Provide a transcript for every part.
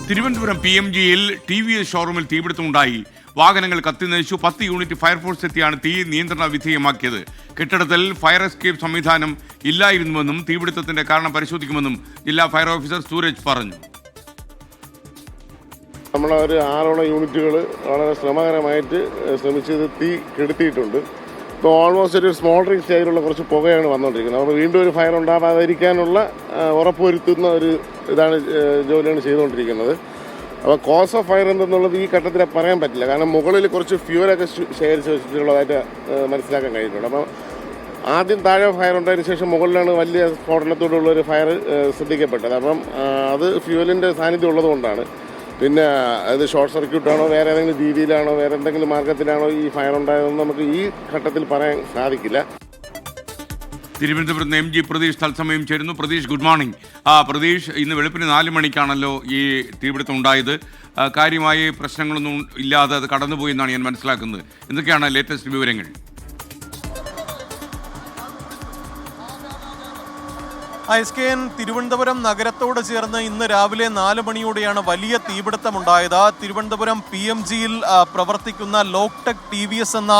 Thiruvananthapuram PMGയിൽ TVS ഷോറൂമിൽ തീപിടുത്തമുണ്ടായി. വാഹനങ്ങൾ കത്തിനശിച്ചു. 10 unit fire force എത്തിയാണ് തീ നിയന്ത്രണ വിധേയമാക്കിയത്. കെട്ടിടത്തിൽ ഫയർ എസ്കേപ്പ് സംവിധാനം ഇല്ലായിരുന്നുവെന്നും തീപിടുത്തത്തിന്റെ കാരണം പരിശോധിക്കുമെന്നും ജില്ലാ ഫയർ ഓഫീസർ സൂരജ് പറഞ്ഞു. നമ്മളൊരു 6 യൂണിറ്റുകൾ വളരെ ശ്രമകരമായിട്ട് ശ്രമിച്ചത് തീ കെടുത്തിയിട്ടുണ്ട്. ഇപ്പോൾ ഓൾമോസ്റ്റ് ഒരു സ്മോൾഡറിങ് സ്റ്റേജിലുള്ള കുറച്ച് പുകയാണ് വന്നുകൊണ്ടിരിക്കുന്നത്. അപ്പോൾ വീണ്ടും ഒരു ഫയർ ഉണ്ടാകാതിരിക്കാനുള്ള ഉറപ്പുവരുത്തുന്ന ഒരു ജോലിയാണ് ചെയ്തുകൊണ്ടിരിക്കുന്നത്. അപ്പോൾ കോസ് ഓഫ് ഫയർ എന്തെന്നുള്ളത് ഈ ഘട്ടത്തിൽ പറയാൻ പറ്റില്ല. കാരണം മുകളിൽ കുറച്ച് ഫ്യൂലൊക്കെ ശേഖരിച്ച് വെച്ചിട്ടുള്ളതായിട്ട് മനസ്സിലാക്കാൻ കഴിഞ്ഞിട്ടുണ്ട്. അപ്പോൾ ആദ്യം താഴെ ഫയർ ഉണ്ടായതിനു ശേഷം മുകളിലാണ് വലിയ സ്ഫോടനത്തോടുള്ള ഒരു ഫയർ ശ്രദ്ധിക്കപ്പെട്ടത്. അപ്പം അത് ഫ്യൂവലിൻ്റെ സാന്നിധ്യം ഉള്ളതുകൊണ്ടാണ്. പിന്നെ അത് ഷോർട്ട് സർക്യൂട്ടാണോ വേറെ ഏതെങ്കിലും രീതിയിലാണോ വേറെ എന്തെങ്കിലും മാർഗത്തിലാണോ ഈ ഫയർ ഉണ്ടായതെന്ന് നമുക്ക് ഈ ഘട്ടത്തിൽ പറയാൻ സാധിക്കില്ല. തിരുവനന്തപുരത്ത് MG പ്രതീഷ് തത്സമയം ചേരുന്നു. Pratheesh, good morning. പ്രതീഷ്, ഇന്ന് വെളുപ്പിന് 4 മണിക്കാണല്ലോ ഈ തീപിടുത്തം ഉണ്ടായത്. കാര്യമായ പ്രശ്നങ്ങളൊന്നും ഇല്ലാതെ അത് കടന്നുപോയി എന്നാണ് ഞാൻ മനസ്സിലാക്കുന്നത്. എന്തൊക്കെയാണ് ലേറ്റസ്റ്റ് വിവരങ്ങൾ? ISKN തിരുവനന്തപുരം നഗരത്തോട് ചേർന്ന് ഇന്ന് രാവിലെ 4 മണിയോടെയാണ് വലിയ തീപിടുത്തമുണ്ടായത്. തിരുവനന്തപുരം PMGയിൽ പ്രവർത്തിക്കുന്ന ലോക്ടെക് TVS എന്ന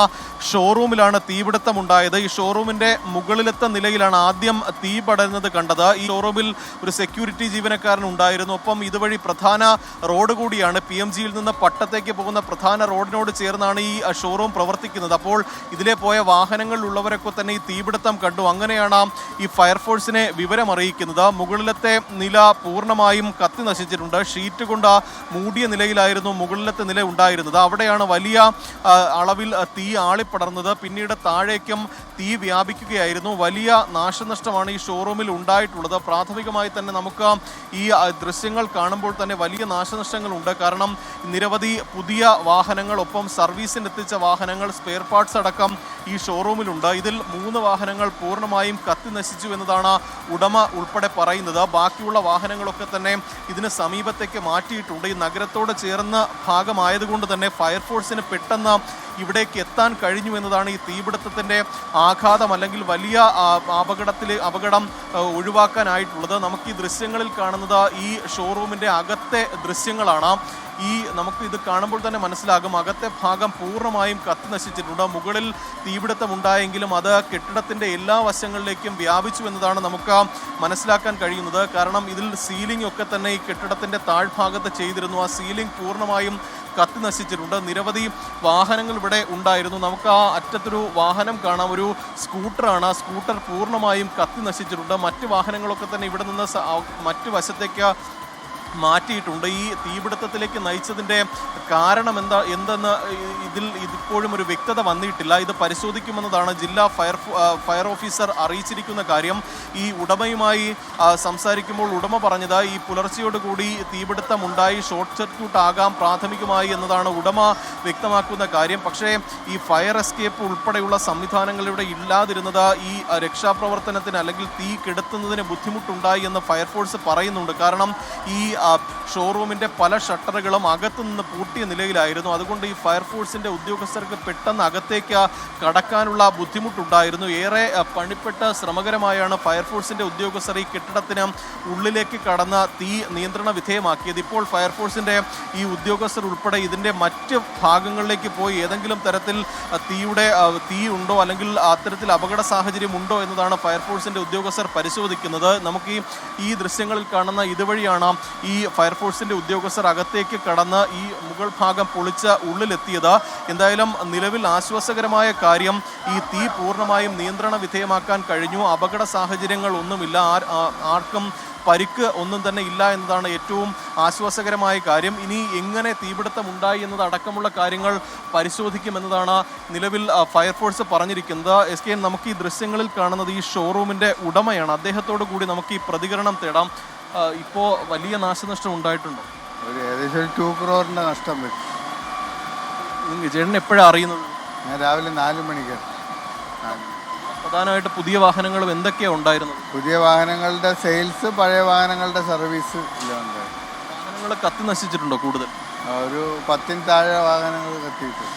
ഷോറൂമിലാണ് തീപിടുത്തമുണ്ടായത്. ഈ ഷോറൂമിന്റെ മുകളിലത്തെ നിലയിലാണ് ആദ്യം തീ പടരുന്നത് കണ്ടത്. ഈ ഷോറൂമിൽ ഒരു സെക്യൂരിറ്റി ജീവനക്കാരൻ ഉണ്ടായിരുന്നു. ഒപ്പം ഇതുവഴി പ്രധാന റോഡ് കൂടിയാണ്. PMGയിൽ നിന്ന് പട്ടത്തേക്ക് പോകുന്ന പ്രധാന റോഡിനോട് ചേർന്നാണ് ഈ ഷോറൂം പ്രവർത്തിക്കുന്നത്. അപ്പോൾ ഇതിലെ പോയ വാഹനങ്ങളിലുള്ളവരൊക്കെ തന്നെ ഈ തീപിടുത്തം കണ്ടു. അങ്ങനെയാണ് ഈ ഫയർഫോഴ്സിനെ അറിയിക്കുന്നത്. മുകളിലത്തെ നില പൂർണ്ണമായും കത്തി നശിച്ചിട്ടുണ്ട്. ഷീറ്റ് കൊണ്ട് മൂടിയ നിലയിലായിരുന്നു മുകളിലത്തെ നില ഉണ്ടായിരുന്നത്. അവിടെയാണ് വലിയ അളവിൽ തീ ആളിപ്പടർന്നത്. പിന്നീട് താഴേക്കും തീ വ്യാപിക്കുകയായിരുന്നു. വലിയ നാശനഷ്ടമാണ് ഈ ഷോറൂമിൽ ഉണ്ടായിട്ടുള്ളത്. പ്രാഥമികമായി തന്നെ നമുക്ക് ഈ ദൃശ്യങ്ങൾ കാണുമ്പോൾ തന്നെ വലിയ നാശനഷ്ടങ്ങളുണ്ട്. കാരണം നിരവധി പുതിയ വാഹനങ്ങൾ, ഒപ്പം സർവീസിനെത്തിച്ച വാഹനങ്ങൾ, സ്പെയർ പാർട്സ് അടക്കം ഈ ഷോറൂമിലുണ്ട്. ഇതിൽ 3 വാഹനങ്ങൾ പൂർണ്ണമായും കത്തി നശിച്ചു എന്നതാണ് ഉടമ ഉൾപ്പെടെ പറയുന്നത്. ബാക്കിയുള്ള വാഹനങ്ങളൊക്കെ തന്നെ ഇതിന് സമീപത്തേക്ക് മാറ്റിയിട്ടുണ്ട്. ഈ നഗരത്തോട് ചേർന്ന ഭാഗമായതുകൊണ്ട് തന്നെ ഫയർഫോഴ്സിന് പെട്ടെന്ന് ഇവിടേക്ക് എത്താൻ കഴിഞ്ഞു എന്നതാണ് ഈ തീപിടുത്തത്തിൻ്റെ ആഘാതം, അല്ലെങ്കിൽ വലിയ അപകടം ഒഴിവാക്കാനായിട്ടുള്ളത്. നമുക്ക് ഈ ദൃശ്യങ്ങളിൽ കാണുന്നത് ഈ ഷോറൂമിൻ്റെ അകത്തെ ദൃശ്യങ്ങളാണ്. നമുക്ക് ഇത് കാണുമ്പോൾ തന്നെ മനസ്സിലാകും അകത്തെ ഭാഗം പൂർണ്ണമായും കത്തി നശിച്ചിട്ടുണ്ട്. മുകളിൽ തീപിടുത്തം ഉണ്ടായെങ്കിലും അത് കെട്ടിടത്തിൻ്റെ എല്ലാ വശങ്ങളിലേക്കും വ്യാപിച്ചു എന്നതാണ് നമുക്ക് മനസ്സിലാക്കാൻ കഴിയുന്നത്. കാരണം ഇതിൽ സീലിംഗ് ഒക്കെ തന്നെ ഈ കെട്ടിടത്തിൻ്റെ താഴ്ഭാഗത്ത് ചെയ്തിരുന്നു. ആ സീലിംഗ് പൂർണ്ണമായും കത്തി നശിച്ചിട്ടുണ്ട്. നിരവധി വാഹനങ്ങൾ ഇവിടെ ഉണ്ടായിരുന്നു. നമുക്ക് ആ അറ്റത്തൊരു വാഹനം കാണാം, ഒരു സ്കൂട്ടറാണ്. ആ സ്കൂട്ടർ പൂർണ്ണമായും കത്തി നശിച്ചിട്ടുണ്ട്. മറ്റ് വാഹനങ്ങളൊക്കെ തന്നെ ഇവിടെ നിന്ന് മറ്റു വശത്തേക്ക് മാറ്റിയിട്ടുണ്ട്. ഈ തീപിടുത്തത്തിലേക്ക് നയിച്ചതിൻ്റെ കാരണം എന്തെന്ന് ഇതിപ്പോഴും ഒരു വ്യക്തത വന്നിട്ടില്ല. ഇത് പരിശോധിക്കുമെന്നതാണ് ജില്ലാ ഫയർ ഓഫീസർ അറിയിച്ചിരിക്കുന്ന കാര്യം. ഈ ഉടമയുമായി സംസാരിക്കുമ്പോൾ ഉടമ പറഞ്ഞത് ഈ പുലർച്ചയോടുകൂടി തീപിടുത്തം ഉണ്ടായി, ഷോർട്ട് സർക്യൂട്ട് ആകാം പ്രാഥമികമായി എന്നതാണ് ഉടമ വ്യക്തമാക്കുന്ന കാര്യം. പക്ഷേ ഈ ഫയർ എസ്കേപ്പ് ഉൾപ്പെടെയുള്ള സംവിധാനങ്ങൾ ഇവിടെ ഇല്ലാതിരുന്നത് ഈ രക്ഷാപ്രവർത്തനത്തിന് അല്ലെങ്കിൽ തീ കെടുത്തുന്നതിന് ബുദ്ധിമുട്ടുണ്ടായി എന്ന് ഫയർഫോഴ്സ് പറയുന്നുണ്ട്. കാരണം ഈ ഷോറൂമിൻ്റെ പല ഷട്ടറുകളും അകത്തുനിന്ന് പൂട്ടിയ നിലയിലായിരുന്നു. അതുകൊണ്ട് ഈ ഫയർഫോഴ്സിൻ്റെ ഉദ്യോഗസ്ഥർക്ക് പെട്ടെന്ന് അകത്തേക്ക് കടക്കാനുള്ള ബുദ്ധിമുട്ടുണ്ടായിരുന്നു. ഏറെ പണിപ്പെട്ട് ശ്രമകരമായാണ് ഫയർഫോഴ്സിൻ്റെ ഉദ്യോഗസ്ഥർ ഈ കെട്ടിടത്തിന് ഉള്ളിലേക്ക് കടന്ന് തീ നിയന്ത്രണ വിധേയമാക്കിയത്. ഇപ്പോൾ ഫയർഫോഴ്സിൻ്റെ ഈ ഉദ്യോഗസ്ഥർ ഉൾപ്പെടെ ഇതിൻ്റെ മറ്റ് ഭാഗങ്ങളിലേക്ക് പോയി ഏതെങ്കിലും തരത്തിൽ തീ ഉണ്ടോ അല്ലെങ്കിൽ അത്തരത്തിൽ അപകട സാഹചര്യം ഉണ്ടോ എന്നതാണ് ഫയർഫോഴ്സിൻ്റെ ഉദ്യോഗസ്ഥർ പരിശോധിക്കുന്നത്. നമുക്ക് ഈ ദൃശ്യങ്ങളിൽ കാണുന്ന ഇതുവഴിയാണ് ഈ ഫയർഫോഴ്സിന്റെ ഉദ്യോഗസ്ഥർ അകത്തേക്ക് കടന്ന് ഈ മുകൾ ഭാഗം പൊളിച്ച് ഉള്ളിലെത്തിയത്. എന്തായാലും നിലവിൽ ആശ്വാസകരമായ കാര്യം ഈ തീ പൂർണ്ണമായും നിയന്ത്രണ വിധേയമാക്കാൻ കഴിഞ്ഞു. അപകട സാഹചര്യങ്ങൾ ഒന്നുമില്ല, ആർക്കും പരിക്ക് ഒന്നും തന്നെ ഇല്ല എന്നതാണ് ഏറ്റവും ആശ്വാസകരമായ കാര്യം. ഇനി എങ്ങനെ തീപിടുത്തം ഉണ്ടായി എന്നതടക്കമുള്ള കാര്യങ്ങൾ പരിശോധിക്കുമെന്നതാണ് നിലവിൽ ഫയർഫോഴ്സ് പറഞ്ഞിരിക്കുന്നത്. SKN, നമുക്ക് ഈ ദൃശ്യങ്ങളിൽ കാണുന്നത് ഈ ഷോറൂമിൻ്റെ ഉടമയാണ്. അദ്ദേഹത്തോടു കൂടി നമുക്ക് ഈ പ്രതികരണം തേടാം. ഇപ്പോൾ വലിയ നാശനഷ്ടം ഉണ്ടായിട്ടുണ്ടോ? ഏകദേശം 2 crore നഷ്ടം വരും. ചേട്ടൻ എപ്പോഴാണ് അറിയുന്നത്? ഞാൻ രാവിലെ 4 മണിക്ക്. പ്രധാനമായിട്ട് പുതിയ വാഹനങ്ങളും എന്തൊക്കെയാണ് ഉണ്ടായിരുന്നത്? പുതിയ വാഹനങ്ങളുടെ സെയിൽസ്, പഴയ വാഹനങ്ങളുടെ സർവീസ് എല്ലാം ഉണ്ടായിരുന്നു. വാഹനങ്ങൾ കത്തി നശിച്ചിട്ടുണ്ടോ കൂടുതൽ? ഒരു 10-ൽ താഴെ വാഹനങ്ങൾ കത്തിയിട്ടുണ്ട്.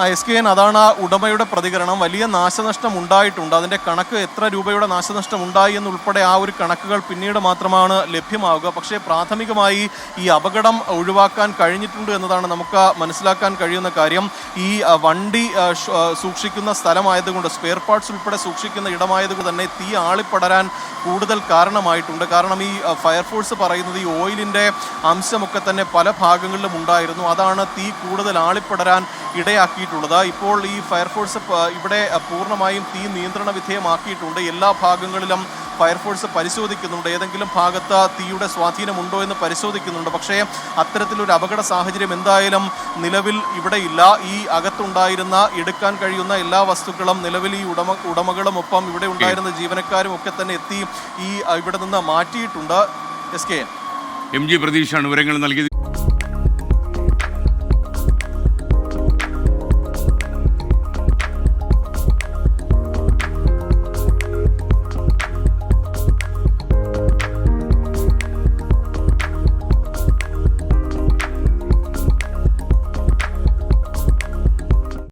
SKN, അതാണ് ഉടമയുടെ പ്രതികരണം. വലിയ നാശനഷ്ടം ഉണ്ടായിട്ടുണ്ട്. അതിൻ്റെ കണക്ക് എത്ര രൂപയുടെ നാശനഷ്ടം ഉണ്ടായി എന്നുൾപ്പെടെ ആ ഒരു കണക്കുകൾ പിന്നീട് മാത്രമാണ് ലഭ്യമാവുക. പക്ഷേ പ്രാഥമികമായി ഈ അപകടം ഒഴിവാക്കാൻ കഴിഞ്ഞിട്ടുണ്ട് എന്നതാണ് നമുക്ക് മനസ്സിലാക്കാൻ കഴിയുന്ന കാര്യം. ഈ വണ്ടി സൂക്ഷിക്കുന്ന സ്ഥലമായതുകൊണ്ട്, സ്പെയർ പാർട്സ് ഉൾപ്പെടെ സൂക്ഷിക്കുന്ന ഇടമായതുകൊണ്ട് തന്നെ തീ ആളിപ്പടരാൻ കൂടുതൽ കാരണമായിട്ടുണ്ട്. കാരണം ഈ ഫയർഫോഴ്സ് പറയുന്നത് ഈ ഓയിലിൻ്റെ അംശമൊക്കെ തന്നെ പല ഭാഗങ്ങളിലും ഉണ്ടായിരുന്നു. അതാണ് തീ കൂടുതൽ ആളിപ്പടരാൻ ഇടയാക്കിയിട്ടുള്ളത്. ഇപ്പോൾ ഈ ഫയർഫോഴ്സ് ഇവിടെ പൂർണ്ണമായും തീ നിയന്ത്രണ വിധേയമാക്കിയിട്ടുണ്ട്. എല്ലാ ഭാഗങ്ങളിലും ഫയർഫോഴ്സ് പരിശോധിക്കുന്നുണ്ട്. ഏതെങ്കിലും ഭാഗത്ത് തീയുടെ സ്വാധീനമുണ്ടോ എന്ന് പരിശോധിക്കുന്നുണ്ട്. പക്ഷേ അത്തരത്തിലൊരു അപകട സാഹചര്യം എന്തായാലും നിലവിൽ ഇവിടെ ഇല്ല. ഈ അകത്തുണ്ടായിരുന്ന എടുക്കാൻ കഴിയുന്ന എല്ലാ വസ്തുക്കളും നിലവിൽ ഈ ഉടമകളും ഒപ്പം ഇവിടെ ഉണ്ടായിരുന്ന ജീവനക്കാരും ഒക്കെ തന്നെ എത്തി ഈ ഇവിടെ നിന്ന് മാറ്റിയിട്ടുണ്ട്. SKN. MG പ്രതീക്ഷാണ് വിവരങ്ങൾ നൽകിയത്.